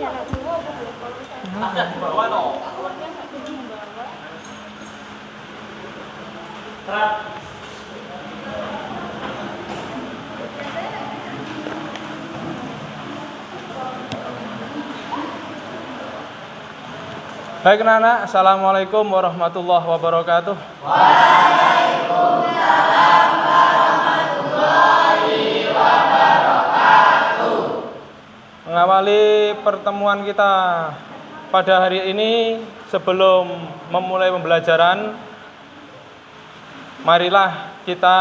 Baik anak-anak, assalamualaikum warahmatullahi wabarakatuh. Waalaikumsalam warahmatullahi wabarakatuh. Mengawali pertemuan kita pada hari ini, sebelum memulai pembelajaran, marilah kita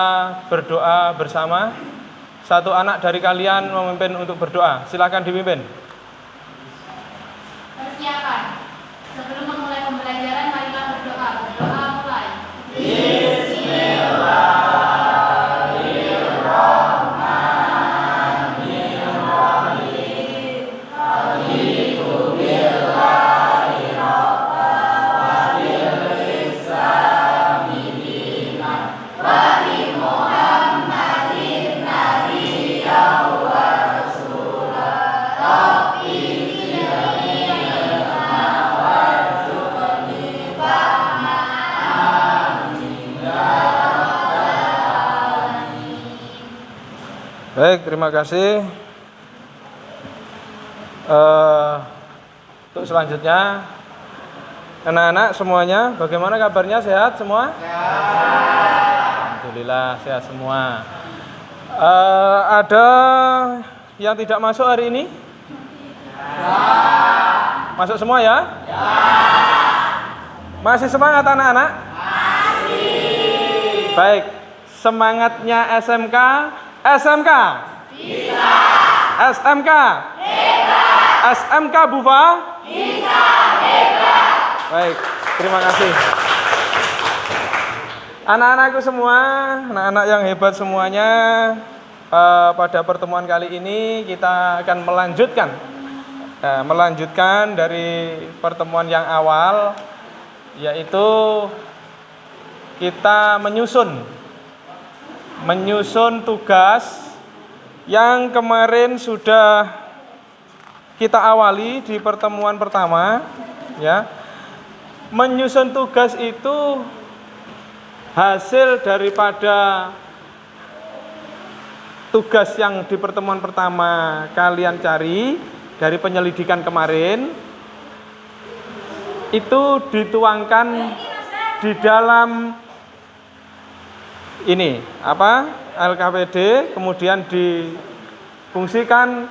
berdoa bersama. Satu anak dari kalian memimpin untuk berdoa. Silakan dipimpin. Persiapan. Sebelum memulai pembelajaran, marilah berdoa. Berdoa mulai. Baik, terima kasih. Untuk selanjutnya, anak-anak semuanya, bagaimana kabarnya? Sehat semua? Sehat. Alhamdulillah sehat semua. Ada yang tidak masuk hari ini? Ya. Masuk semua ya? Ya. Masih semangat anak-anak? Masih. Baik, semangatnya SMK. SMK bisa. SMK hebat. SMK Bufa bisa hebat. Baik, terima kasih. Anak-anakku semua, anak-anak yang hebat semuanya, pada pertemuan kali ini kita akan melanjutkan dari pertemuan yang awal, yaitu kita menyusun tugas yang kemarin sudah kita awali di pertemuan pertama, ya. Menyusun tugas itu hasil daripada tugas yang di pertemuan pertama kalian cari dari penyelidikan kemarin, itu dituangkan di dalam ini LKPD, kemudian difungsikan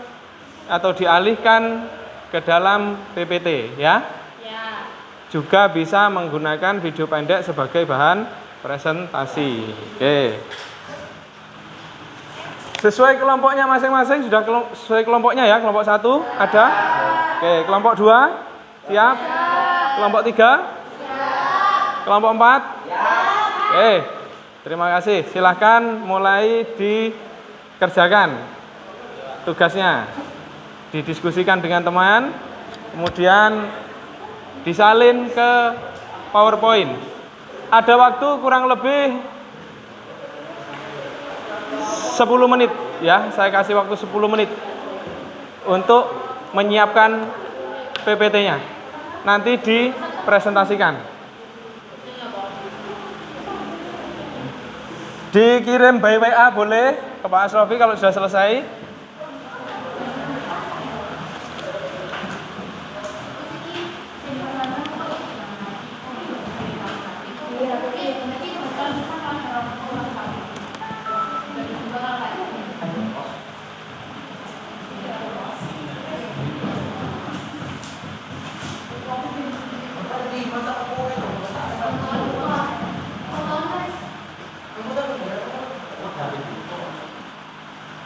atau dialihkan ke dalam PPT, ya. Ya. Juga bisa menggunakan video pendek sebagai bahan presentasi. Oke. Sesuai kelompoknya masing-masing, sudah sesuai kelompoknya ya. Kelompok 1 ada? Oke, kelompok 2 siap? Kelompok 3? Kelompok 4? Oke. Terima kasih. Silahkan mulai dikerjakan tugasnya. Didiskusikan dengan teman, kemudian disalin ke PowerPoint. Ada waktu kurang lebih 10 menit ya. Saya kasih waktu 10 menit untuk menyiapkan PPT-nya. Nanti dipresentasikan. Dikirim by WA boleh ke Pak Asrofi kalau sudah selesai.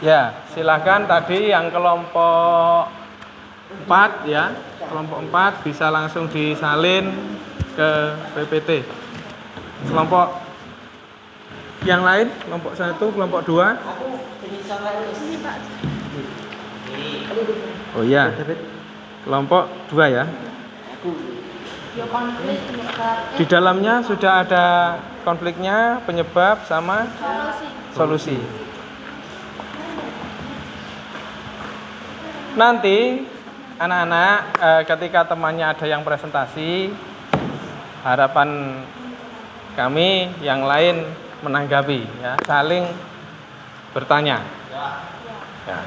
Ya, silahkan tadi yang kelompok 4 ya, kelompok 4 bisa langsung disalin ke PPT. Kelompok yang lain, kelompok 1, kelompok 2. Oh iya, kelompok 2 ya. Di dalamnya sudah ada konfliknya, penyebab sama solusi. Nanti anak-anak, ketika temannya ada yang presentasi, harapan kami yang lain menanggapi, ya, saling bertanya. Ya.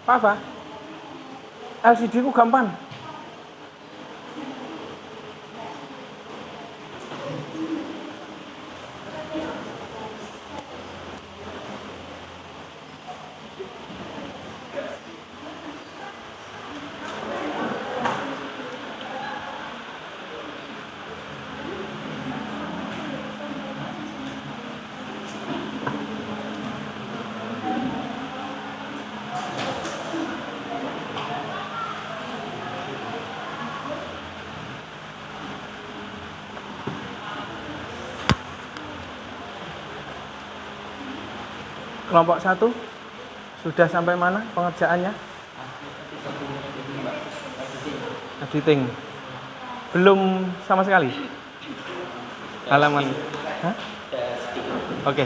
Pak apa? LCD ku gampang. Kelompok 1 sudah sampai mana pengerjaannya? Editing. Belum sama sekali. Halaman. Hah? Oke.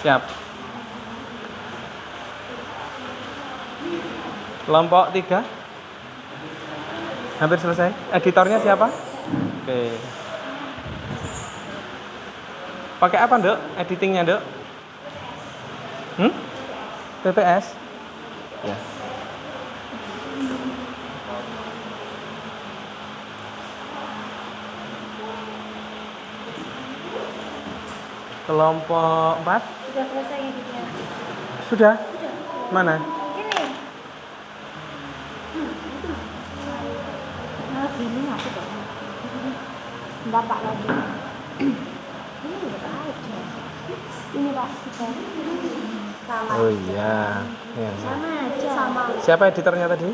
Siap. Kelompok 3 hampir selesai. Editornya siapa? Oke. Pakai apa, Dok? Editingnya, Dok? PPS? Ya. Kelompok 4? Sudah selesai ngeditnya. Sudah? Mana? Ini. Nah, gini aku dong. Enggak Pak lagi. Ini udah aja. Ini Pak sudah. Sama. Oh iya. Ya. Sama aja. Sama. Siapa editornya tadi?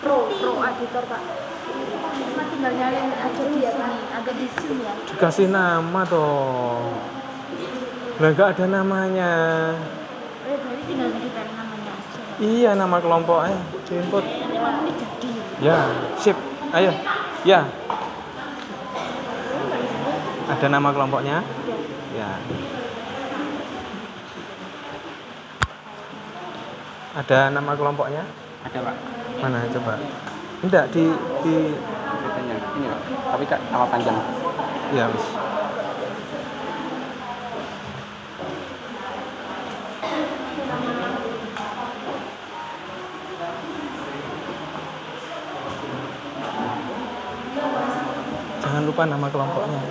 Pro editor Pak. Cuma tinggal nyalain aja di sini, agak di sini ya. Dikasih nama toh. Lah enggak ada namanya. Berarti tinggal editor namanya aja. Iya, nama kelompoknya diinput. 5 menit jadi. Ya, sip. Ayo. Ya. Ada nama kelompoknya? Ya. Ada nama kelompoknya? Ada Pak. Mana coba? Enggak di Katanya ini Pak. Tapi Kak nama panjang. ya wis. Jangan lupa nama kelompoknya.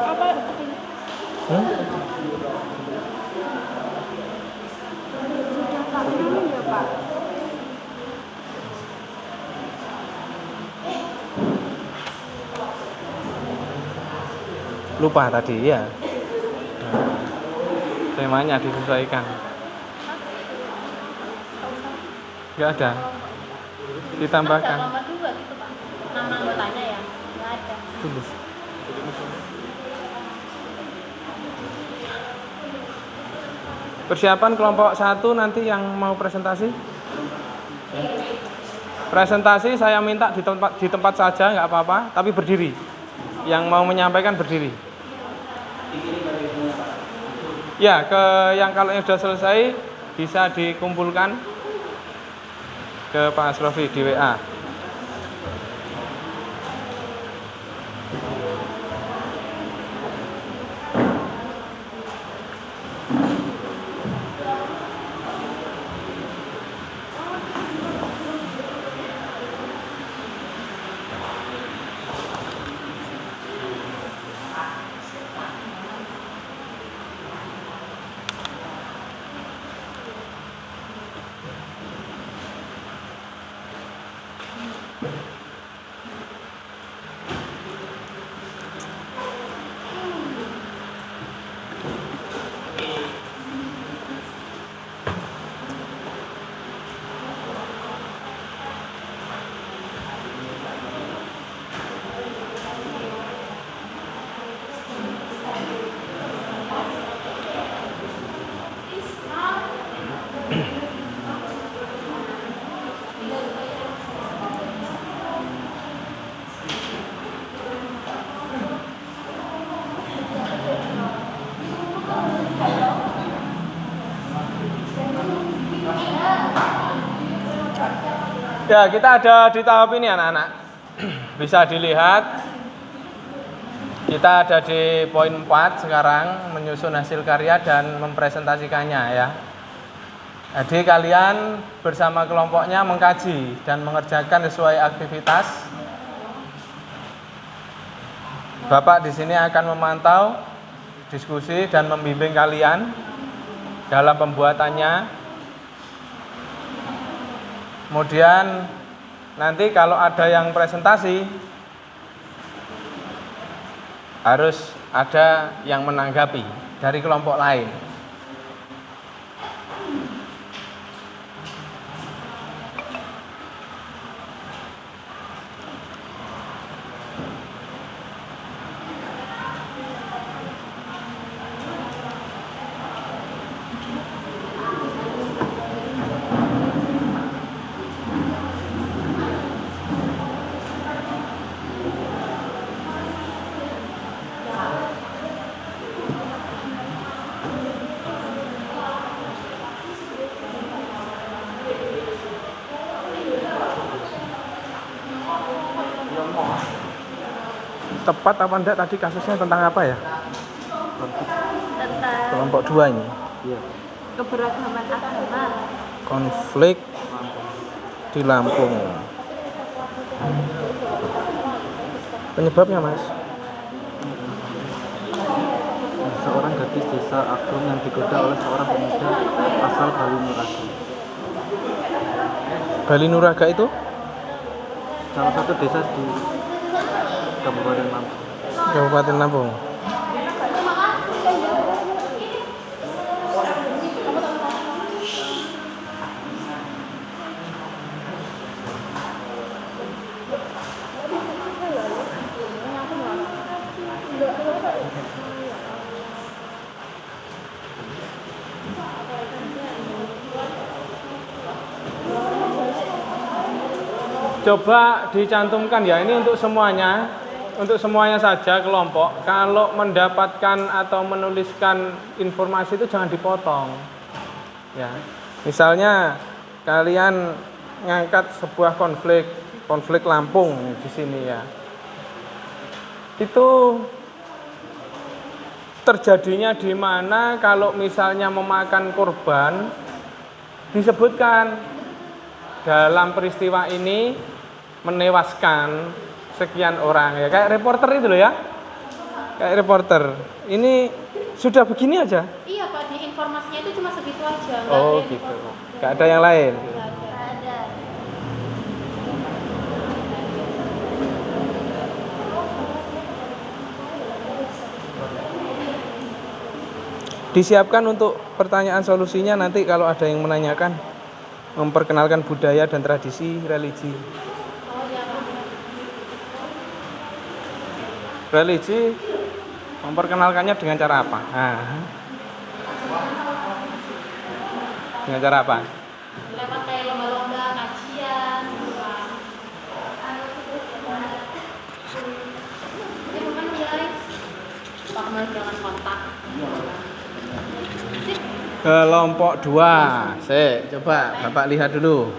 Apa? Hmm? Sudah Pak, belum ya Pak? Lupa tadi ya. Nah, temanya disesuaikan. Enggak ada. Ditambahkan. Nomor 2 gitu Pak. Nama anggotanya ya? Enggak ada. Tulis. Persiapan kelompok 1 nanti yang mau presentasi. Presentasi saya minta di tempat saja nggak apa-apa, tapi berdiri. Yang mau menyampaikan berdiri. Ya, yang kalau yang sudah selesai bisa dikumpulkan ke Pak Asrofi di WA. Ya, kita ada di tahap ini anak-anak. Bisa dilihat kita ada di poin 4 sekarang, menyusun hasil karya dan mempresentasikannya ya. Jadi kalian bersama kelompoknya mengkaji dan mengerjakan sesuai aktivitas. Bapak di sini akan memantau diskusi dan membimbing kalian dalam pembuatannya. Kemudian nanti kalau ada yang presentasi harus ada yang menanggapi dari kelompok lain. Tepat apa enggak tadi kasusnya tentang apa ya? Tentang Kelompok 2 ini. Iya. keberagaman agama. Konflik di Lampung. Penyebabnya, Mas? Seorang gadis desa Agung yang digoda oleh seorang pemuda asal Bali Nuraga. Bali Nuraga itu Salah satu desa di Kabupaten Lampung. Kabupaten Lampung. Coba dicantumkan ya, ini untuk semuanya saja kelompok. Kalau mendapatkan atau menuliskan informasi itu jangan dipotong. Ya. Misalnya kalian ngangkat sebuah konflik Lampung di sini ya. Itu terjadinya di mana, kalau misalnya memakan korban disebutkan dalam peristiwa ini menewaskan sekian orang ya, kayak reporter itu loh ya, kayak reporter. Ini sudah begini aja. Iya Pak, di informasinya itu cuma segitu aja. Oh gitu, nggak ada yang lain. Ada. Disiapkan untuk pertanyaan solusinya nanti kalau ada yang menanyakan, memperkenalkan budaya dan tradisi religi. Religi memperkenalkannya dengan cara apa? Nah, dengan cara apa? Lewat kayak lomba-lomba, kajian. Ya, guys. Pak Kemal jangan kontak. Kelompok 2. Coba Bapak lihat dulu.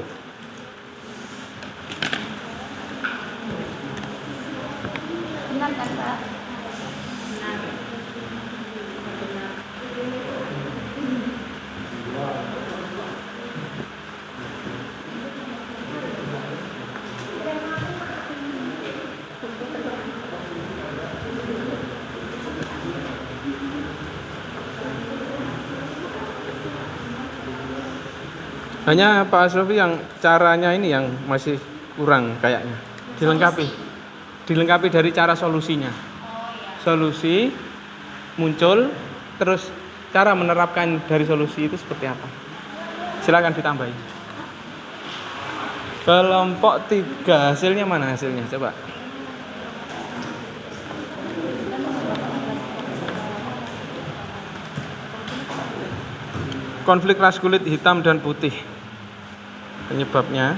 Benar kan, Pak? Hanya Pak Asrofi yang caranya ini yang masih kurang kayaknya. Dilengkapi dari cara solusinya. Solusi muncul, terus cara menerapkan dari solusi itu seperti apa. Silakan ditambahin. Kelompok 3, hasilnya mana hasilnya? Coba. Konflik ras kulit hitam dan putih. Penyebabnya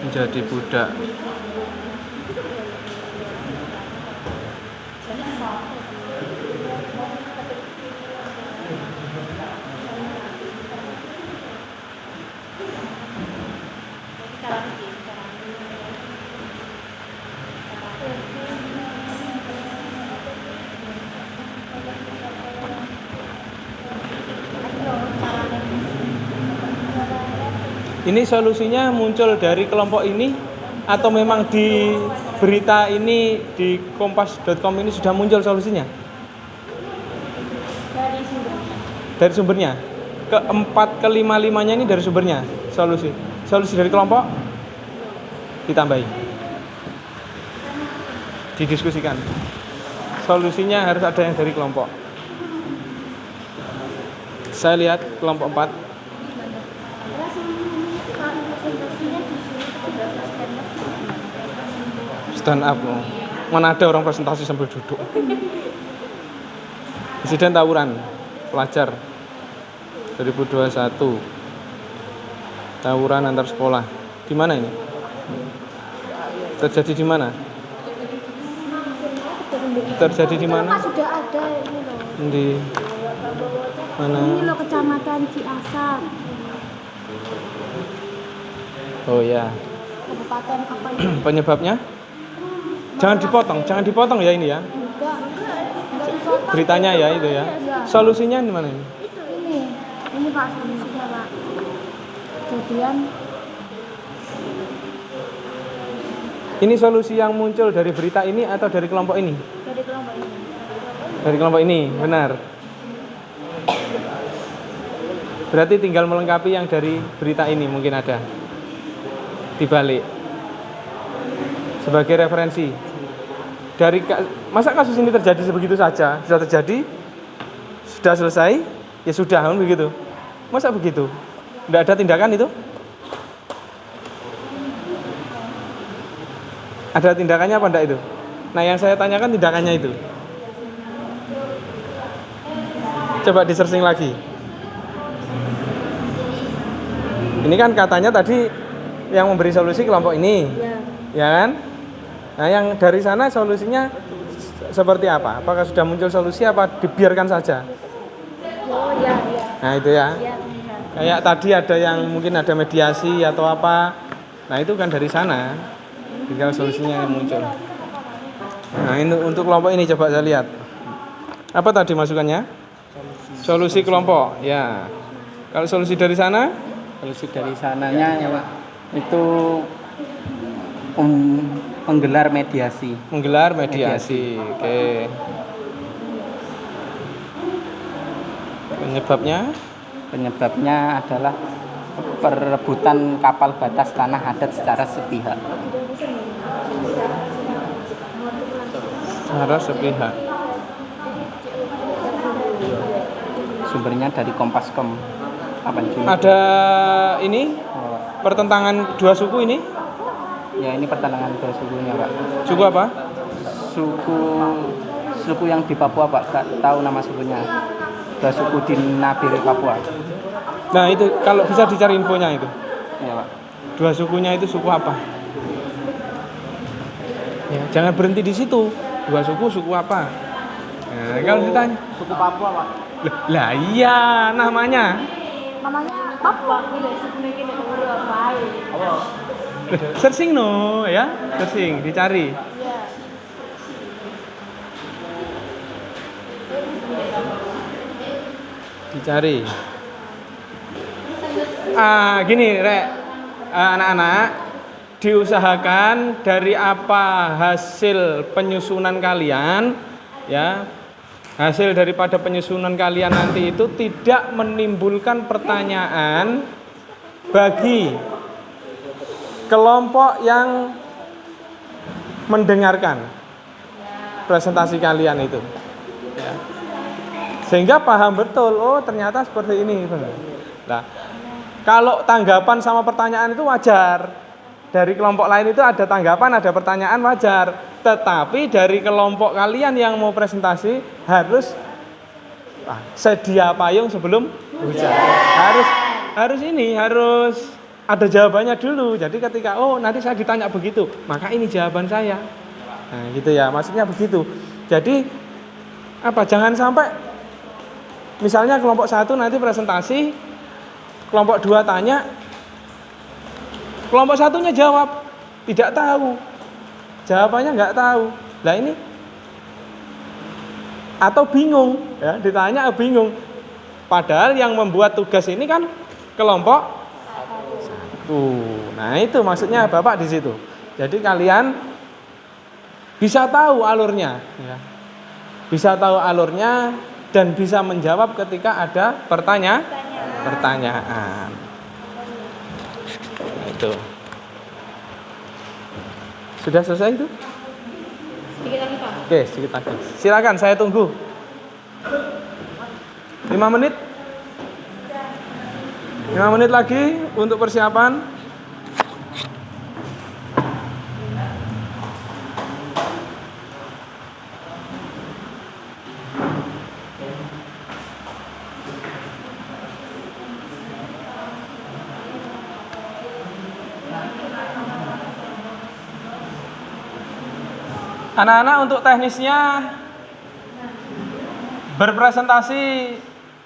menjadi budak. Ini solusinya muncul dari kelompok ini atau memang di berita ini di kompas.com ini sudah muncul solusinya? Dari sumbernya. Dari sumbernya. Keempat, kelima, limanya ini dari sumbernya. Solusi dari kelompok ditambahi. Didiskusikan. Solusinya harus ada yang dari kelompok. Saya lihat kelompok 4. Stand up. Mana ada orang presentasi sambil duduk. Insiden tawuran pelajar 2021. Tawuran antar sekolah. Di mana ini? Terjadi di mana? Terjadi di mana? Sudah ada ini loh. Di mana? Ini loh Kecamatan Ciasat. Oh ya. Kabupaten apa ini? Penyebabnya? Jangan dipotong ya ini ya. Enggak dipotong. Beritanya ya itu ya. Solusinya di mana ini? Ini Pak solusinya Pak. Kejadian Ini solusi yang muncul dari berita ini atau dari kelompok ini? dari kelompok ini. Dari kelompok ini, benar. Berarti tinggal melengkapi yang dari berita ini mungkin ada. Dibalik. Sebagai referensi. Masa kasus ini terjadi sebegitu saja? Sudah terjadi? Sudah selesai? Ya sudah, kan begitu. Masa begitu? Tidak ada tindakan itu? Ada tindakannya apa enggak itu? Nah, yang saya tanyakan tindakannya itu. Coba di-searching lagi. Ini kan katanya tadi yang memberi solusi kelompok ini. Ya kan? Nah, yang dari sana solusinya seperti apa? Apakah sudah muncul solusi apa dibiarkan saja? Oh ya. Nah, itu ya. Kayak tadi ada yang mungkin ada mediasi atau apa. Nah, itu kan dari sana. Tinggal solusinya yang muncul. Nah, ini untuk kelompok ini coba saya lihat. Apa tadi masukannya? Solusi kelompok. Ya. Kalau solusi dari sana? Solusi dari sananya ya Pak, itu menggelar mediasi. Menggelar mediasi. Oke. Penyebabnya adalah perebutan kapal batas tanah adat secara sepihak. Secara sepihak. Sumbernya dari Kompas.com. Ada ini pertentangan dua suku ini? Ya, ini pertentangan dua sukunya Pak. Suku apa? Suku yang di Papua Pak, gak tahu nama sukunya. Dua suku di Nabire Papua. Nah, itu kalau bisa dicari infonya itu. Ya Pak. Dua sukunya itu suku apa? Ya, jangan berhenti di situ. Dua suku apa? Nah, kalau ditanya Suku Papua, Pak. lah iya namanya. Namanya Papua. Searching no ya, searching dicari. Iya. Dicari. Gini, Rek. Anak-anak, diusahakan dari apa hasil penyusunan kalian, ya. Hasil daripada penyusunan kalian nanti itu tidak menimbulkan pertanyaan bagi kelompok yang mendengarkan presentasi kalian itu, ya. Sehingga paham betul, oh ternyata seperti ini. Nah, kalau tanggapan sama pertanyaan itu wajar. Dari kelompok lain itu ada tanggapan, ada pertanyaan, wajar. Tetapi dari kelompok kalian yang mau presentasi harus sedia payung sebelum hujan. Harus ada jawabannya dulu. Jadi ketika nanti saya ditanya begitu, maka ini jawaban saya. Nah, gitu ya. Maksudnya begitu. Jadi jangan sampai misalnya kelompok 1 nanti presentasi, kelompok 2 tanya, kelompok 1-nya jawab tidak tahu, jawabannya nggak tahu. Lah ini atau bingung, ya, ditanya bingung. Padahal yang membuat tugas ini kan kelompok 1. Nah itu maksudnya Bapak di situ. Jadi kalian bisa tahu alurnya, ya. Bisa tahu alurnya dan bisa menjawab ketika ada pertanyaan. Itu. Sudah selesai itu? Sedikit lagi, Pak. Oke, sedikit lagi. Silakan, saya tunggu. 5 menit. 5 menit lagi untuk persiapan. Anak-anak untuk teknisnya berpresentasi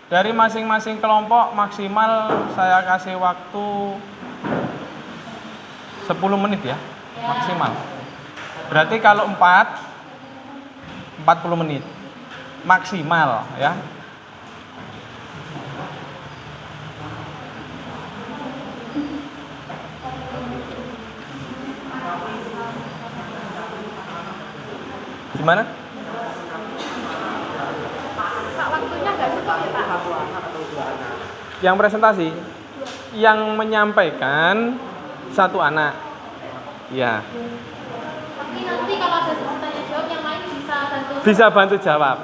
dari masing-masing kelompok maksimal saya kasih waktu 10 menit ya, maksimal. Berarti kalau 40 menit maksimal ya. Gimana? Pak, waktunya nggak cukup ya, Pak? Yang presentasi, yang menyampaikan 1 anak. Ya. Tapi nanti kalau ada sesi tanya jawab yang lain bisa bantu. Bisa bantu jawab.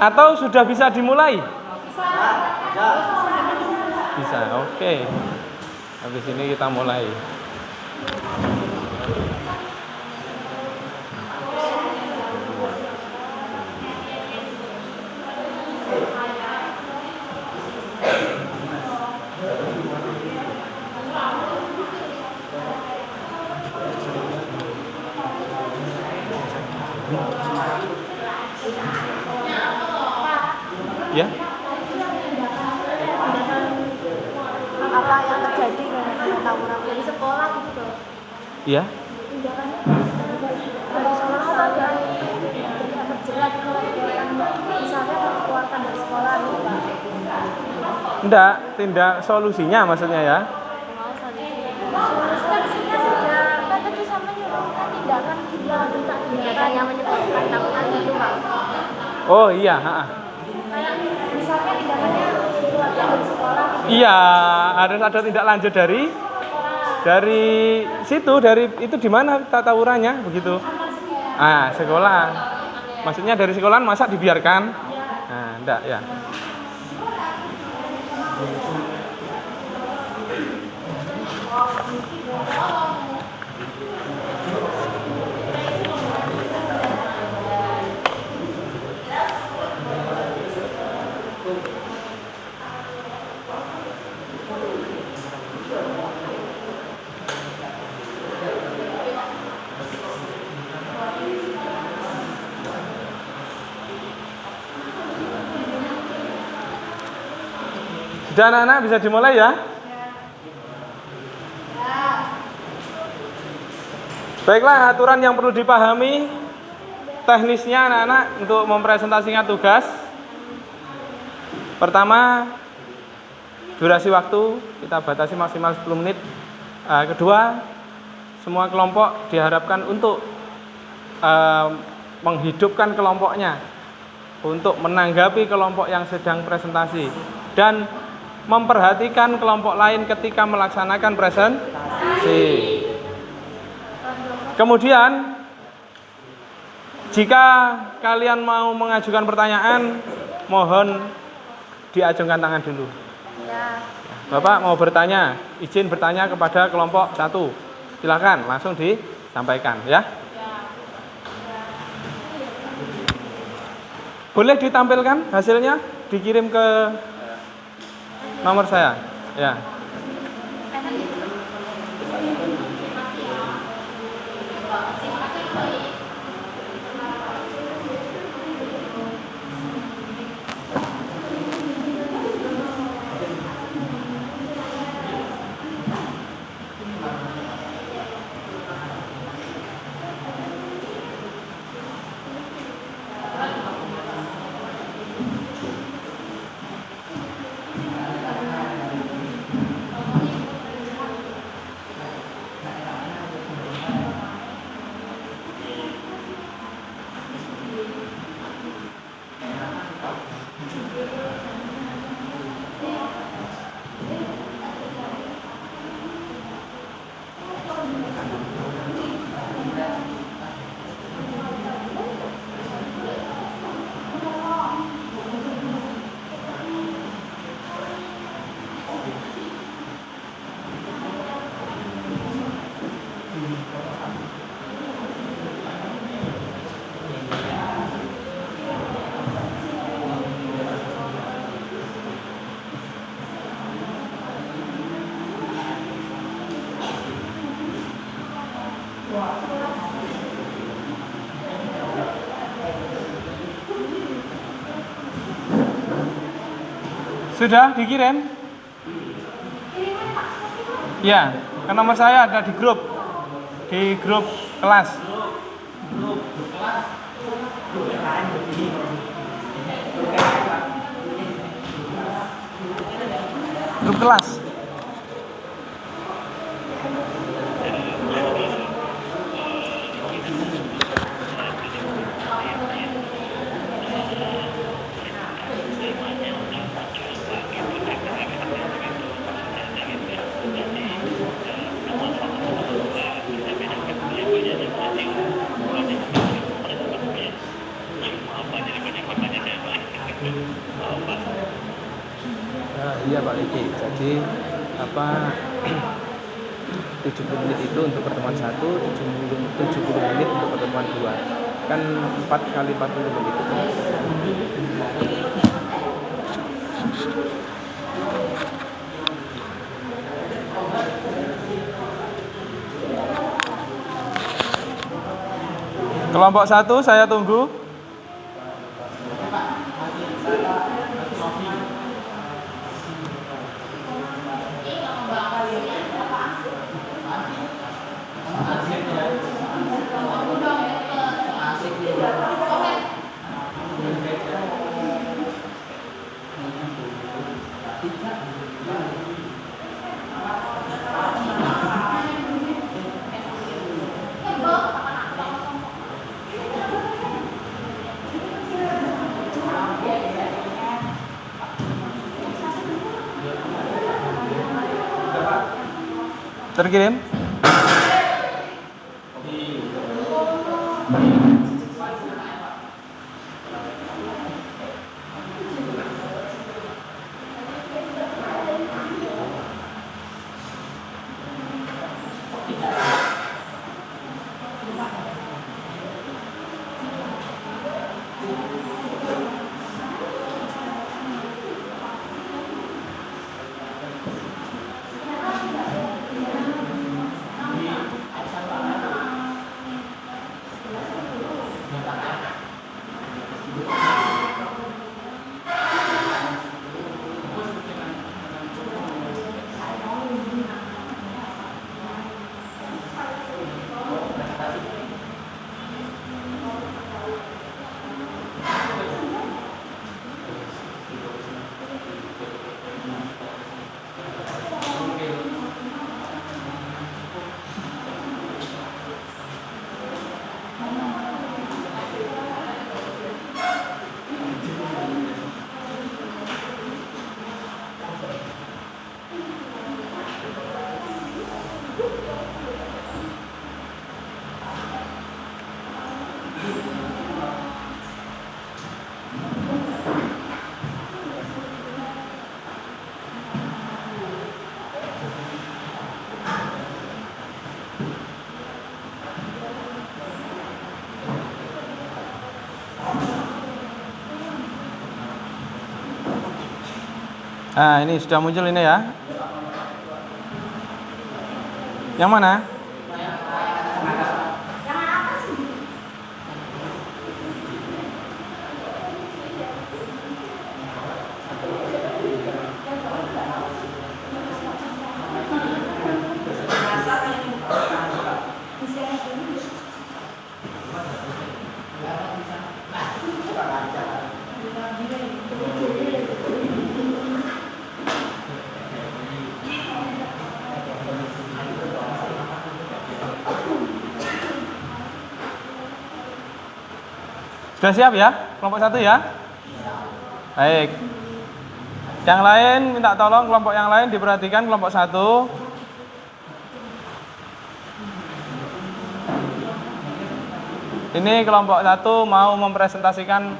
Atau sudah bisa dimulai? Bisa, oke. Habis ini kita mulai. Ya. Apa yang terjadi dengan tawuran di sekolah gitu loh? Iya. Tindakannya dari sekolah atau ada efek jerat gitu misalnya dikeluarkan dari sekolah gitu, Pak? Enggak, tindak solusinya maksudnya ya. Solusinya sudah kan tadi sama nyuruhkan tindakan yang menyebabkan tawuran gitu, Pak. Oh iya, Kayak misalnya tindakannya dikeluarkan dari sekolah. Iya, harus ada tindak lanjut dari situ, dari itu di mana tawurannya begitu. Sekolah. Maksudnya dari sekolahan masa dibiarkan? Nah, enggak ya. Sudah anak-anak, bisa dimulai ya? Baiklah, aturan yang perlu dipahami teknisnya anak-anak untuk mempresentasikan tugas. Pertama, durasi waktu kita batasi maksimal 10 menit. Kedua, semua kelompok diharapkan untuk menghidupkan kelompoknya, untuk menanggapi kelompok yang sedang presentasi dan memperhatikan kelompok lain ketika melaksanakan presentasi. Kemudian, jika kalian mau mengajukan pertanyaan, mohon diacungkan tangan dulu. Ya. Bapak mau bertanya, izin bertanya kepada kelompok 1. Silakan, langsung disampaikan ya. Boleh ditampilkan hasilnya, dikirim ke nomor saya. Ya. Sudah dikirim? Ya, ke nomor saya ada di grup kelas. Grup kelas. Iya Pak Liki, jadi 70 menit itu untuk pertemuan 1, 70 menit untuk pertemuan 2. Kan 4 kali 40 menit. Kelompok 1 saya tunggu. Terkirim? Nah, ini sudah muncul ini ya. Yang mana? Sudah siap ya? Kelompok 1 ya? Baik. Yang lain minta tolong kelompok yang lain diperhatikan kelompok 1. Ini kelompok 1 mau mempresentasikan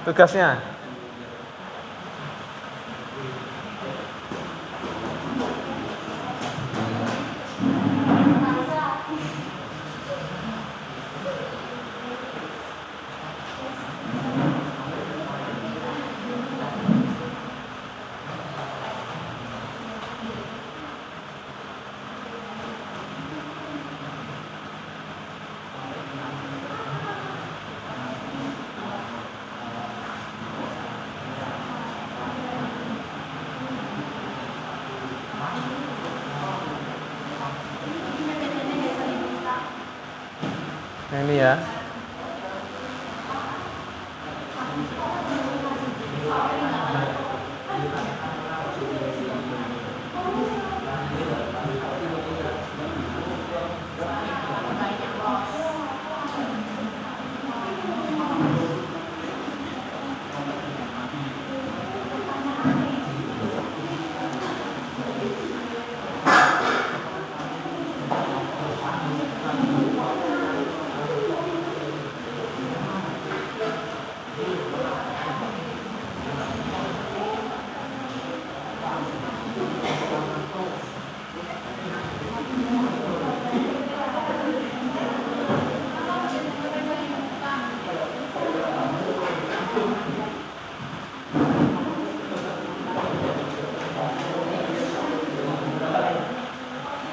tugasnya. Nah, ini ya.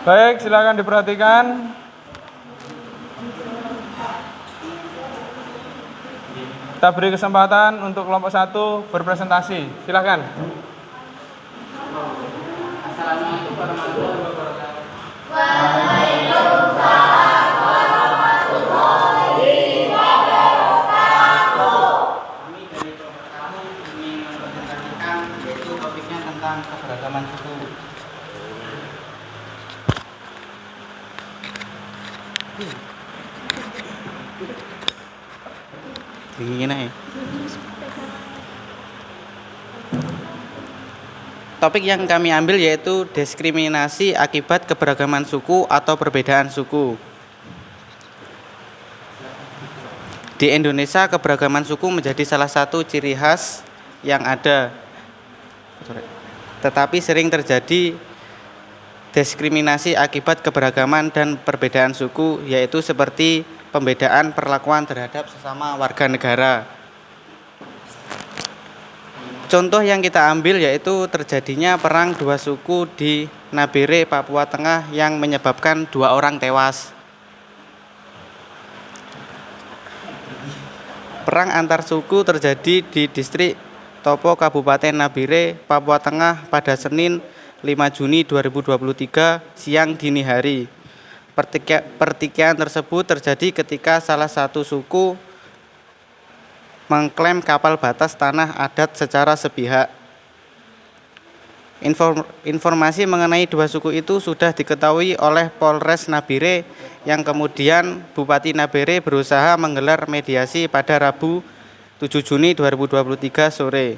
Baik, silakan diperhatikan. Kita beri kesempatan untuk kelompok 1 berpresentasi. Silakan. Assalamualaikum warahmatullahi wabarakatuh. Kami dari kelompok kamu ingin mempresentasikan yaitu topiknya tentang keberagaman suku. Topik yang kami ambil yaitu diskriminasi akibat keberagaman suku atau perbedaan suku. Di Indonesia, keberagaman suku menjadi salah satu ciri khas yang ada. Tetapi sering terjadi diskriminasi akibat keberagaman dan perbedaan suku, yaitu seperti pembedaan perlakuan terhadap sesama warga negara. Contoh yang kita ambil yaitu terjadinya perang dua suku di Nabire, Papua Tengah yang menyebabkan 2 orang tewas. Perang antar suku terjadi di distrik Topo, Kabupaten Nabire, Papua Tengah pada Senin 5 Juni 2023 siang dini hari. Pertikaian tersebut terjadi ketika salah satu suku mengklaim kapal batas tanah adat secara sepihak. Informasi mengenai 2 suku itu sudah diketahui oleh Polres Nabire, yang kemudian Bupati Nabire berusaha menggelar mediasi pada Rabu 7 Juni 2023 sore.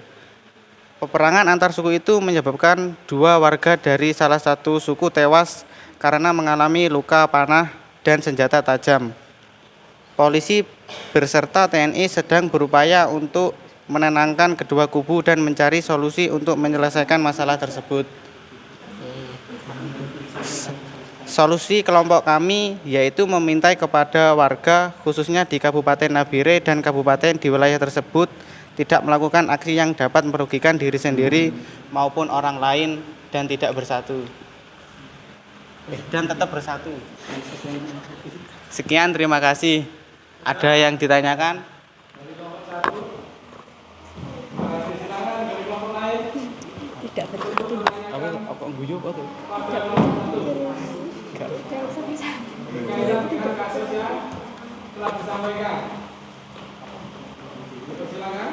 Peperangan antar suku itu menyebabkan 2 warga dari salah satu suku tewas karena mengalami luka panah dan senjata tajam. Polisi berserta TNI sedang berupaya untuk menenangkan kedua kubu dan mencari solusi untuk menyelesaikan masalah tersebut. Solusi kelompok kami yaitu meminta kepada warga khususnya di Kabupaten Nabire dan kabupaten di wilayah tersebut tidak melakukan aksi yang dapat merugikan diri sendiri maupun orang lain dan tidak bersatu. Dan tetap bersatu. Sekian, terima kasih. Ada yang ditanyakan? Tidak bersatu. Apa guyu apa tuh? Tidak bisa. Telah disampaikan. Silakan.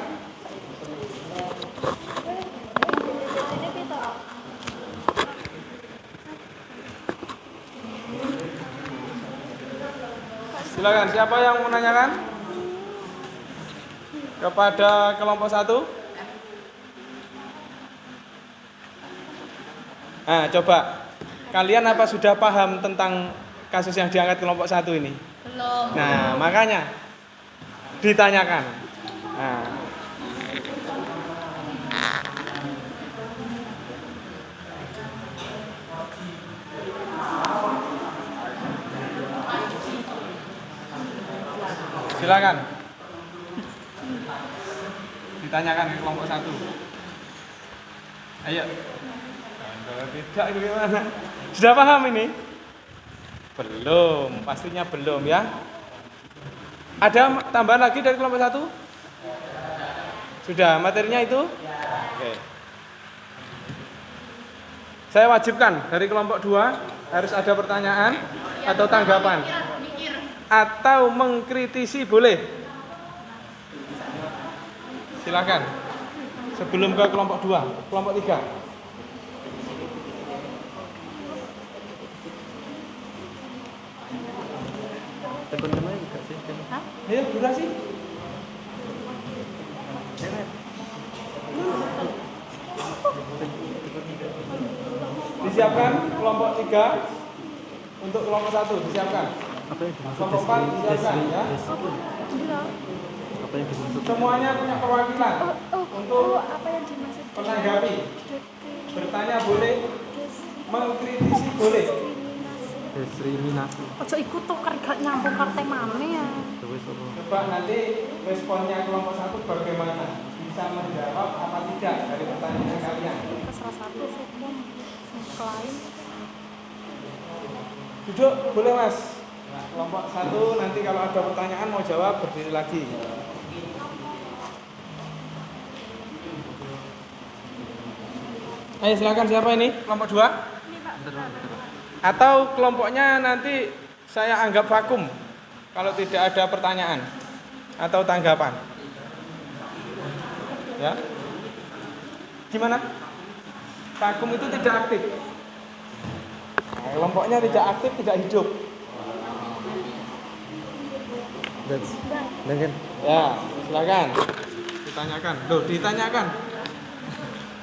Silakan, siapa yang menanyakan? Kepada kelompok 1? Nah, coba. Kalian apa sudah paham tentang kasus yang diangkat kelompok 1 ini? Belum. Nah, makanya ditanyakan. Nah. Silakan. Ditanyakan ke kelompok 1. Ayo. Kalau tidak itu gimana? Sudah paham ini? Belum, pastinya belum ya. Ada tambahan lagi dari kelompok 1? Sudah, materinya itu? Oke. Saya wajibkan dari kelompok 2 harus ada pertanyaan atau tanggapan. Atau mengkritisi boleh. Silakan. Sebelum ke kelompok 2, kelompok 3. Teman-teman enggak sih? Hah? Ayo, durasi. Disiapkan kelompok 3 untuk kelompok 1 disiapkan. Apa yang dimaksud Kelompok 4 disiapkan ya. Apa yang dimaksud? Semuanya punya perwakilan untuk Apa yang dimaksud? menanggapi. Bertanya boleh, mengkritisi boleh. Diskriminasi. Ojo ikut tuker gak nyambung kartu mana ya. Wis apa? Coba nanti responnya kelompok 1 bagaimana? Bisa menjawab apa tidak dari pertanyaan kalian. Ke salah satu suku klaim. Duduk boleh mas. Nah, kelompok 1 nanti kalau ada pertanyaan mau jawab berdiri lagi. Ayo silakan, siapa ini? Kelompok 2? Atau kelompoknya nanti saya anggap vakum kalau tidak ada pertanyaan atau tanggapan. Ya. Gimana? Vakum itu tidak aktif. Nah, kelompoknya tidak aktif, tidak hidup. Dan Ya, silakan. Ditanyakan. Loh, ditanyakan.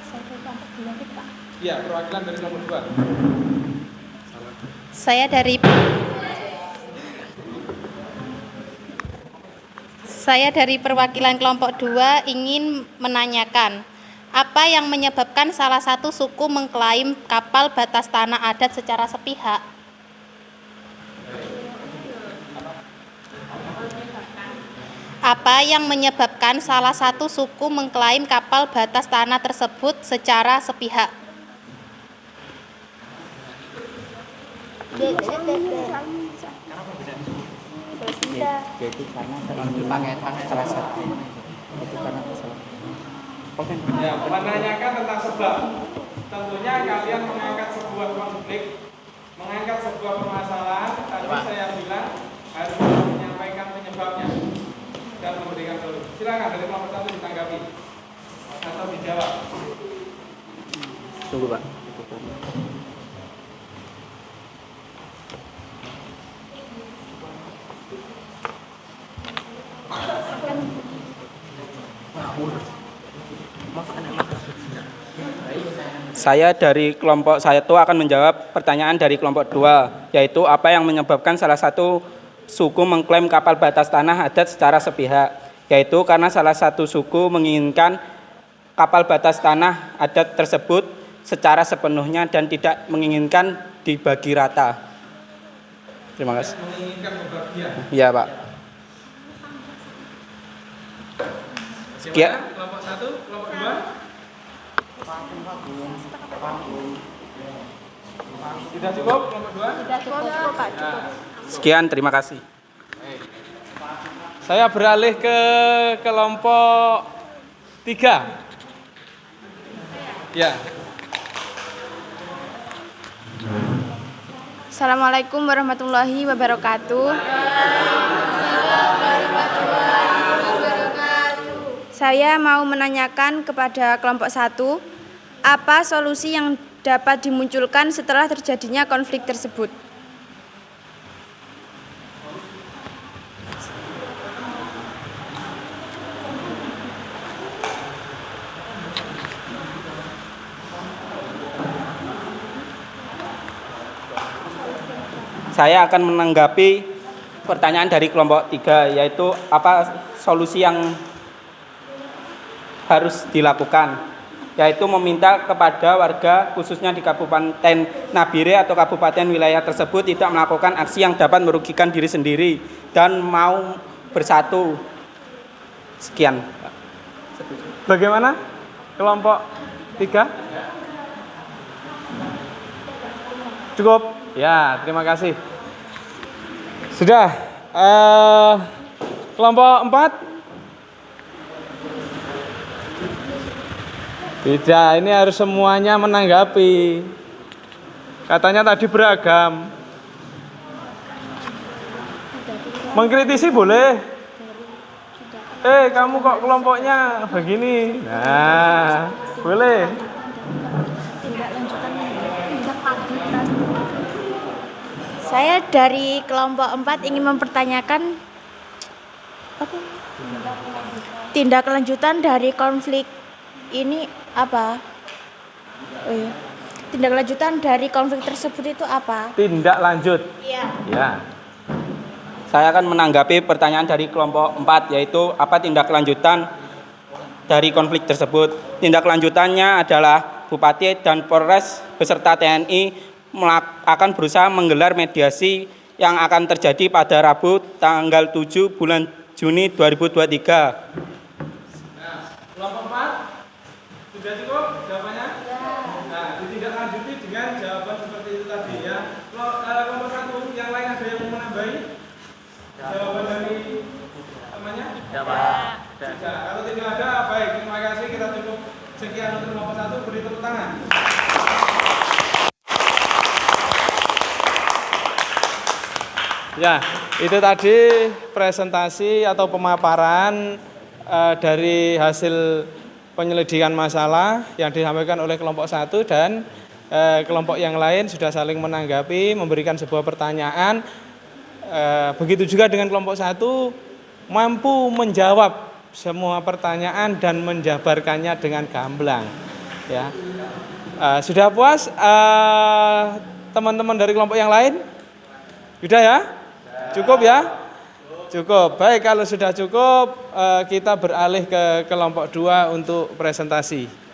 Saya ke kelompok 2 Pak. Iya, perwakilan dari kelompok 2. Saya dari perwakilan kelompok 2 ingin menanyakan, apa yang menyebabkan salah satu suku mengklaim kapal batas tanah adat secara sepihak? Apa yang menyebabkan salah satu suku mengklaim kapal batas tanah tersebut secara sepihak? yaitu karena pakai salah satu itu karena salah. Ya, menanyakan tentang sebab. Tentunya kalian mengangkat sebuah konflik, mengangkat sebuah permasalahan. Tadi saya bilang harus menyampaikan penyebabnya dan memberikan solusi. Silakan dari kelompok 1 ditanggapi atau dijawab. Tunggu Pak. Saya dari kelompok 1 akan menjawab pertanyaan dari kelompok 2, yaitu apa yang menyebabkan salah satu suku mengklaim kapal batas tanah adat secara sepihak, yaitu karena salah satu suku menginginkan kapal batas tanah adat tersebut secara sepenuhnya dan tidak menginginkan dibagi rata. Terima kasih. Menginginkan pembagian. Ya Pak. Sekian. Gimana? Kelompok 1, kelompok 2? Tidak cukup kelompok 2? Sudah cukup, Pak. Cukup. Sekian, terima kasih. Saya beralih ke kelompok 3. Ya. Assalamualaikum warahmatullahi wabarakatuh. Saya mau menanyakan kepada kelompok 1, apa solusi yang dapat dimunculkan setelah terjadinya konflik tersebut? Saya akan menanggapi pertanyaan dari kelompok 3, yaitu apa solusi yang harus dilakukan, yaitu meminta kepada warga khususnya di Kabupaten Nabire atau kabupaten wilayah tersebut tidak melakukan aksi yang dapat merugikan diri sendiri dan mau bersatu. Sekian. Bagaimana? Kelompok 3? Cukup? Ya, terima kasih. Sudah. Kelompok 4? Tidak, ini harus semuanya menanggapi. Katanya tadi beragam. Mengkritisi boleh. Kamu kok kelompoknya begini? Nah, boleh. Saya dari kelompok 4 ingin mempertanyakan tindak lanjutan dari konflik ini apa? Oh iya. Tindak lanjutan dari konflik tersebut itu apa? Tindak lanjut. Iya. Ya. Saya akan menanggapi pertanyaan dari kelompok 4, yaitu apa tindak lanjutan dari konflik tersebut. Tindak lanjutannya adalah Bupati dan Polres beserta TNI akan berusaha menggelar mediasi yang akan terjadi pada Rabu tanggal 7 bulan Juni 2023. Kelompok 4? Sudah cukup jawabannya? Ya. Nah, ditindaklanjuti dengan jawaban seperti itu tadi ya. Kelompok 1, yang lain ada yang mau menambahi? Jawaban dari temannya? Tidak. Kalau tidak ada, baik. Terima kasih. Kita cukup sekian untuk kelompok 1. Beri tepuk tangan. Ya, itu tadi presentasi atau pemaparan dari hasil penyelidikan masalah yang disampaikan oleh kelompok 1 dan kelompok yang lain sudah saling menanggapi, memberikan sebuah pertanyaan. Begitu juga dengan kelompok 1 mampu menjawab semua pertanyaan dan menjabarkannya dengan gamblang. Ya, sudah puas teman-teman dari kelompok yang lain? Sudah ya? Cukup ya? Cukup. Baik, kalau sudah cukup kita beralih ke kelompok 2 untuk presentasi.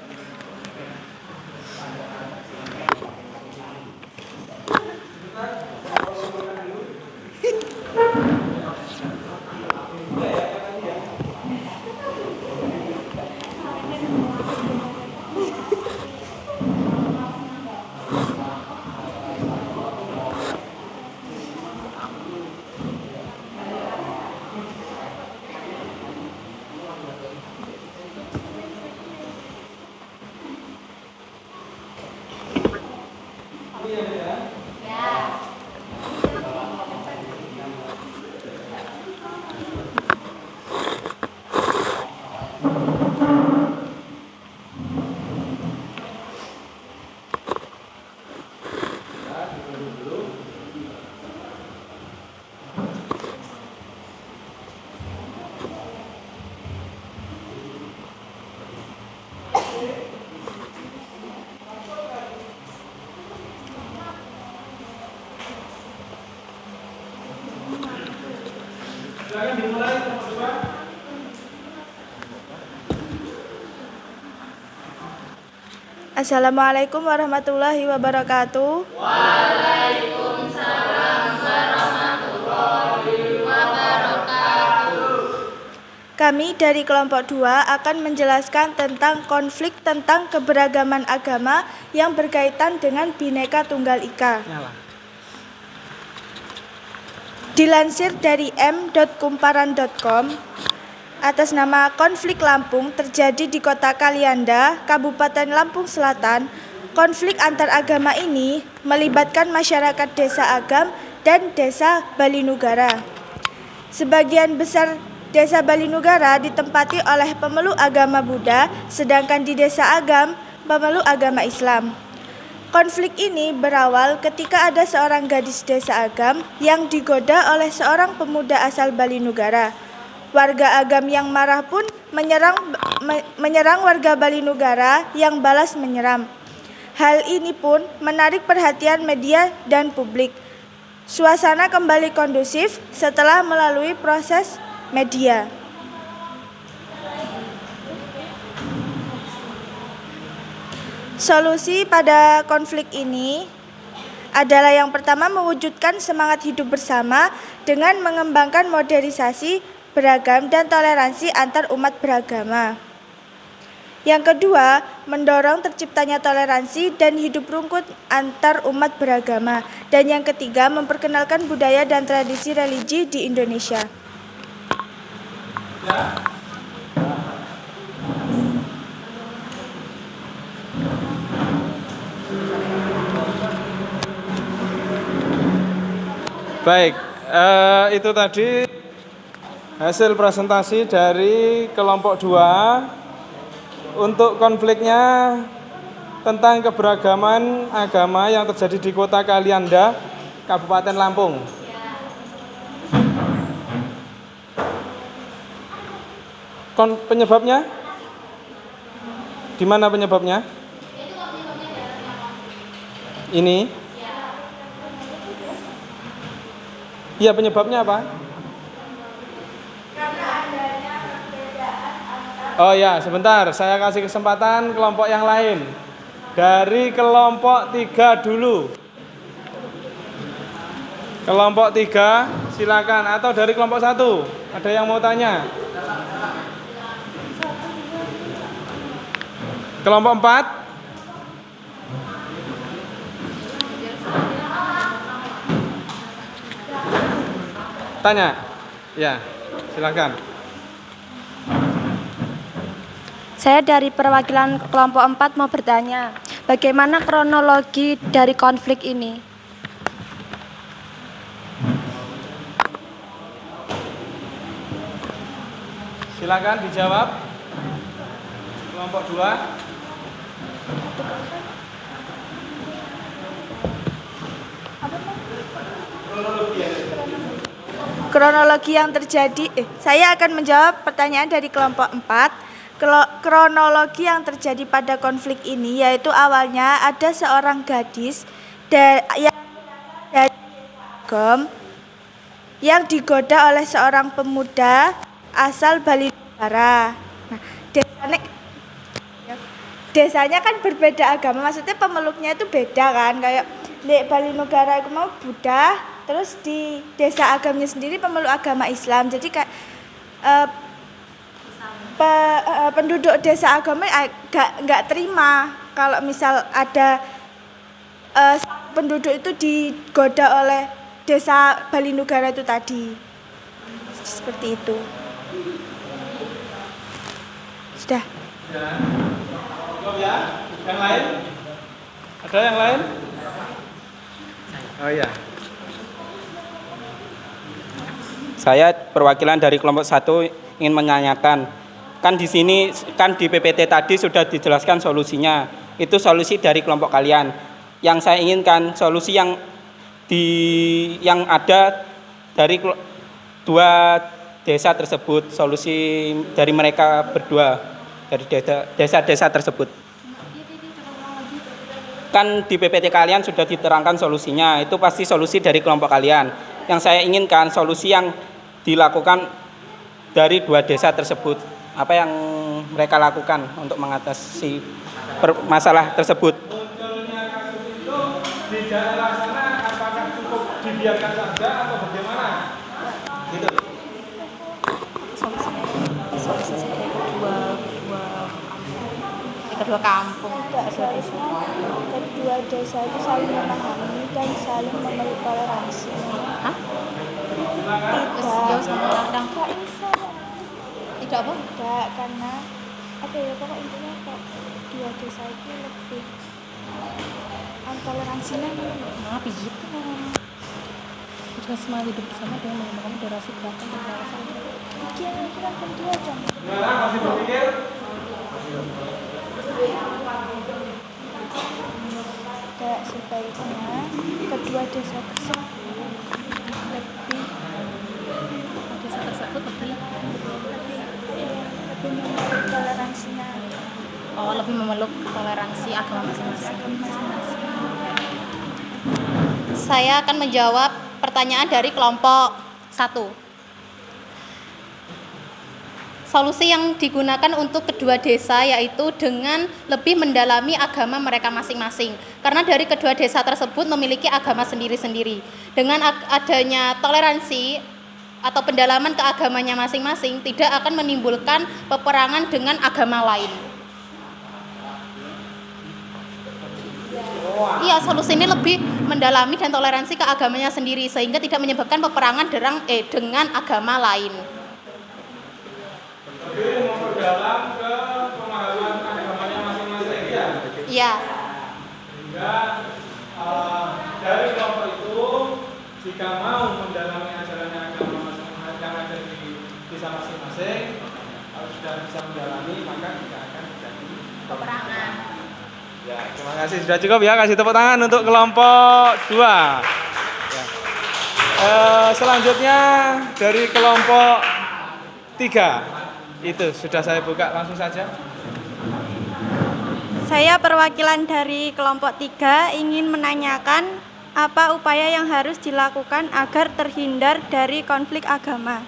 Silakan dimulai kelompok 2. Assalamualaikum warahmatullahi wabarakatuh. Kami dari kelompok 2 akan menjelaskan tentang konflik tentang keberagaman agama yang berkaitan dengan Bhinneka Tunggal Ika. Dilansir dari m.kumparan.com, atas nama konflik Lampung terjadi di kota Kalianda, Kabupaten Lampung Selatan. Konflik antar agama ini melibatkan masyarakat Desa Agam dan Desa Balinugara. Sebagian besar Desa Balinugara ditempati oleh pemeluk agama Buddha, sedangkan di Desa Agam pemeluk agama Islam. Konflik ini berawal ketika ada seorang gadis Desa Agam yang digoda oleh seorang pemuda asal Balinugara. Warga Agam yang marah pun menyerang warga Balinugara yang balas menyeram. Hal ini pun menarik perhatian media dan publik. Suasana kembali kondusif setelah melalui proses media. Solusi pada konflik ini adalah yang pertama mewujudkan semangat hidup bersama dengan mengembangkan modernisasi, beragam, dan toleransi antar umat beragama. Yang kedua, mendorong terciptanya toleransi dan hidup rukun antar umat beragama. Dan yang ketiga, memperkenalkan budaya dan tradisi religi di Indonesia. Baik, itu tadi hasil presentasi dari kelompok 2 untuk konfliknya tentang keberagaman agama yang terjadi di kota Kalianda, Kabupaten Lampung. Penyebabnya? Di mana penyebabnya? Ini? Iya, penyebabnya apa? Oh ya, sebentar, saya kasih kesempatan kelompok yang lain. Dari kelompok 3 dulu. Kelompok 3, silakan. Atau dari kelompok 1, ada yang mau tanya? Kelompok 4? Tanya? Ya, silakan. Saya dari perwakilan kelompok 4 mau bertanya, bagaimana kronologi dari konflik ini? Silakan dijawab. Kelompok 2. Kronologi yang terjadi, saya akan menjawab pertanyaan dari kelompok 4. Kronologi yang terjadi pada konflik ini yaitu awalnya ada seorang gadis yang digoda oleh seorang pemuda asal Balinugara. Nah, desanya kan berbeda agama, maksudnya pemeluknya itu beda kan, kayak di Balinugara itu mau Buddha, terus di Desa Agamnya sendiri pemeluk agama Islam. Jadi kayak penduduk Desa Agama nggak terima kalau misal ada penduduk itu digoda oleh Desa Balinugara itu tadi. Seperti itu. Sudah. Belum ya? Yang lain? Ada yang lain? Oh iya. Saya perwakilan dari kelompok 1 ingin menanyakan, kan di sini, kan di PPT tadi sudah dijelaskan solusinya. Itu solusi dari kelompok kalian. Yang saya inginkan solusi yang ada dari 2 desa tersebut, solusi dari mereka berdua, dari desa-desa tersebut. Kan di PPT kalian sudah diterangkan solusinya, itu pasti solusi dari kelompok kalian. Yang saya inginkan solusi yang dilakukan dari 2 desa tersebut. Apa yang mereka lakukan untuk mengatasi masalah tersebut? Munculnya kasus itu di daerah sana apakah cukup dibiarkan saja atau bagaimana? Gitu. kedua kampung. Tidak, seharusnya kedua desa itu saling memahami dan saling memeluk toleransi. Hah? Tidak. Kadang Tidak bisa. tidak apa? Tidak, karena apa ya, pokok intinya kok dua desa itu lebih toleransinya Nah, begitu. Juga semua hidup bersama dengan mengembangkan durasi gerakan dan rasa. kira-kira kedua jam. Gimana? Masih berpikir? Kayak sebaiknya kedua desa tersebut lebih memeluk toleransinya. Oh, lebih memeluk toleransi agama masing-masing. Saya akan menjawab pertanyaan dari kelompok 1. Solusi yang digunakan untuk kedua desa yaitu dengan lebih mendalami agama mereka masing-masing. Karena dari kedua desa tersebut memiliki agama sendiri-sendiri. Dengan adanya toleransi atau pendalaman keagamanya masing-masing tidak akan menimbulkan peperangan dengan agama lain. Iya, solusi ini lebih mendalami dan toleransi keagamanya sendiri sehingga tidak menyebabkan peperangan dengan agama lain. Lebih memperdalam ke pemahaman agamanya masing-masing ya. Iya. Sehingga dari kelompok itu jika mau mendalami ajarannya agama masing-masing yang ada di desa masing-masing, kalau sudah bisa mendalami maka tidak akan terjadi Peperangan. Ya, terima kasih sudah cukup ya, kasih tepuk tangan untuk kelompok 2. Ya. Selanjutnya dari kelompok 3 itu sudah saya buka, langsung saja. Saya perwakilan dari kelompok 3 ingin menanyakan apa upaya yang harus dilakukan agar terhindar dari konflik agama.